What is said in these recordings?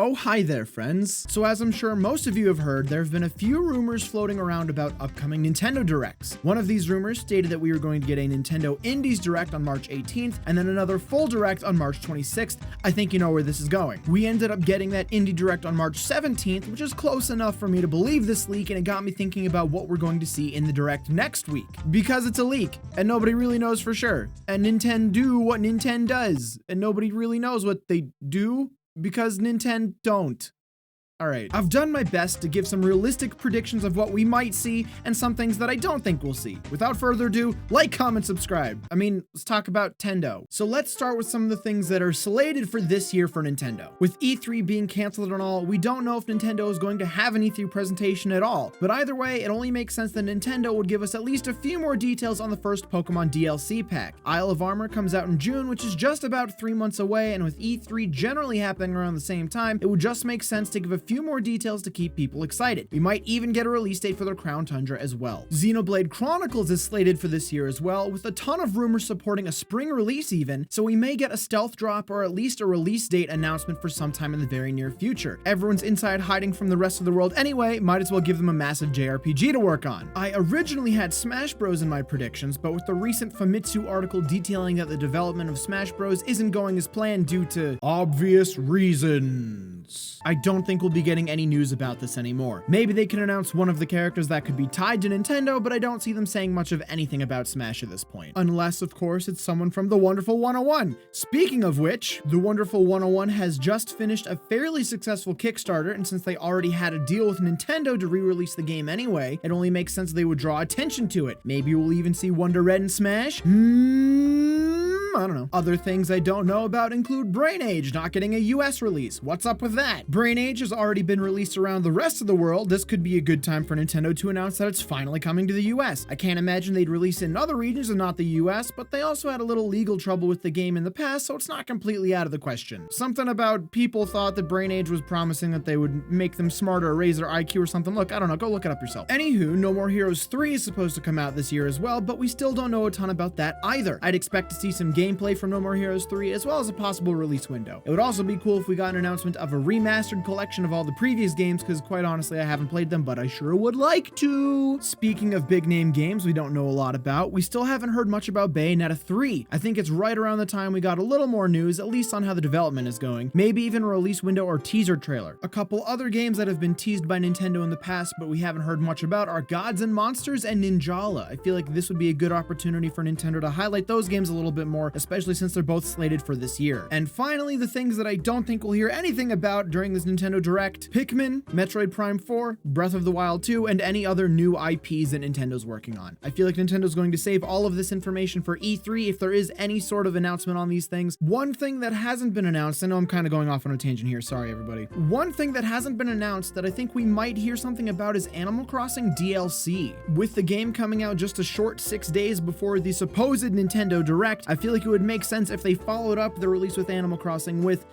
Oh, hi there, friends. So as I'm sure most of you have heard, there have been a few rumors floating around about upcoming Nintendo Directs. One of these rumors stated that we were going to get a Nintendo Indies Direct on March 18th, and then another full Direct on March 26th. I think you know where this is going. We ended up getting that Indie Direct on March 17th, which is close enough for me to believe this leak, and it got me thinking about what we're going to see in the Direct next week. Because it's a leak, and nobody really knows for sure. And Nintendo do what Nintendo does, and nobody really knows what they do. Because Nintendo don't. Alright, I've done my best to give some realistic predictions of what we might see and some things that I don't think we'll see. Without further ado, like, comment, subscribe. Let's talk about Nintendo. So let's start with some of the things that are slated for this year for Nintendo. With E3 being canceled and all, we don't know if Nintendo is going to have an E3 presentation at all. But either way, it only makes sense that Nintendo would give us at least a few more details on the first Pokemon DLC pack. Isle of Armor comes out in June, which is just about 3 months away, and with E3 generally happening around the same time, it would just make sense to give a few more details to keep people excited. We might even get a release date for their Crown Tundra as well. Xenoblade Chronicles is slated for this year as well, with a ton of rumors supporting a spring release even, so we may get a stealth drop or at least a release date announcement for sometime in the very near future. Everyone's inside hiding from the rest of the world anyway, might as well give them a massive JRPG to work on. I originally had Smash Bros in my predictions, but with the recent Famitsu article detailing that the development of Smash Bros isn't going as planned due to obvious reasons, I don't think we'll be getting any news about this anymore. Maybe they can announce one of the characters that could be tied to Nintendo, but I don't see them saying much of anything about Smash at this point. Unless, of course, it's someone from The Wonderful 101. Speaking of which, The Wonderful 101 has just finished a fairly successful Kickstarter, and since they already had a deal with Nintendo to re-release the game anyway, it only makes sense they would draw attention to it. Maybe we'll even see Wonder Red in Smash? I don't know. Other things I don't know about include Brain Age not getting a US release. What's up with that? Brain Age has already been released around the rest of the world. This could be a good time for Nintendo to announce that it's finally coming to the US. I can't imagine they'd release it in other regions and not the US, but they also had a little legal trouble with the game in the past, so it's not completely out of the question. Something about people thought that Brain Age was promising that they would make them smarter or raise their IQ or something. Look, I don't know, go look it up yourself. Anywho, No More Heroes 3 is supposed to come out this year as well, but we still don't know a ton about that either. I'd expect to see some gameplay from No More Heroes 3 as well as a possible release window. It would also be cool if we got an announcement of a remastered collection of all the previous games, because quite honestly I haven't played them, but I sure would like to. Speaking of big name games we don't know a lot about, we still haven't heard much about Bayonetta 3. I think it's right around the time we got a little more news, at least on how the development is going, maybe even a release window or teaser trailer. A couple other games that have been teased by Nintendo in the past but we haven't heard much about are Gods and Monsters and Ninjala. I feel like this would be a good opportunity for Nintendo to highlight those games a little bit more, especially since they're both slated for this year. And finally, the things that I don't think we'll hear anything about during this Nintendo Direct: Pikmin, Metroid Prime 4, Breath of the Wild 2, and any other new IPs that Nintendo's working on. I feel like Nintendo's going to save all of this information for E3 if there is any sort of announcement on these things. One thing that hasn't been announced, I know I'm kind of going off on a tangent here, sorry everybody. One thing that hasn't been announced that I think we might hear something about is Animal Crossing DLC. With the game coming out just a short 6 days before the supposed Nintendo Direct, I feel like it would make sense if they followed up the release with Animal Crossing with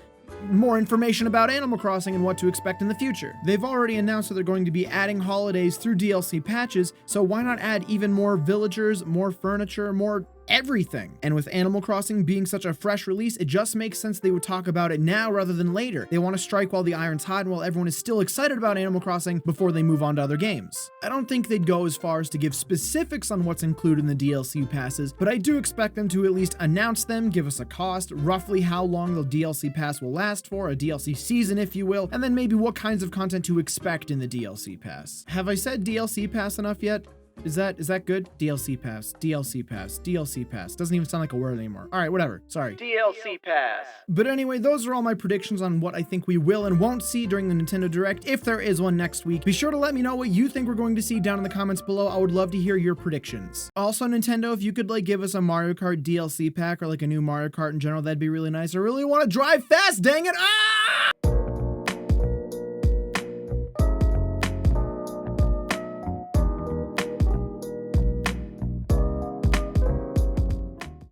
more information about Animal Crossing and what to expect in the future. They've already announced that they're going to be adding holidays through DLC patches, so why not add even more villagers, more furniture, more everything? And with Animal Crossing being such a fresh release, it just makes sense they would talk about it now rather than later. They want to strike while the iron's hot and while everyone is still excited about Animal Crossing before they move on to other games. I don't think they'd go as far as to give specifics on what's included in the DLC passes, but I do expect them to at least announce them, give us a cost, roughly how long the DLC pass will last for, a DLC season if you will, and then maybe what kinds of content to expect in the DLC pass. Have I said DLC pass enough yet? Is that good? DLC pass, DLC pass, DLC pass. Doesn't even sound like a word anymore. All right, whatever. Sorry. DLC pass. But anyway, those are all my predictions on what I think we will and won't see during the Nintendo Direct, if there is one next week. Be sure to let me know what you think we're going to see down in the comments below. I would love to hear your predictions. Also, Nintendo, if you could give us a Mario Kart DLC pack or a new Mario Kart in general, that'd be really nice. I really want to drive fast, dang it! Ah!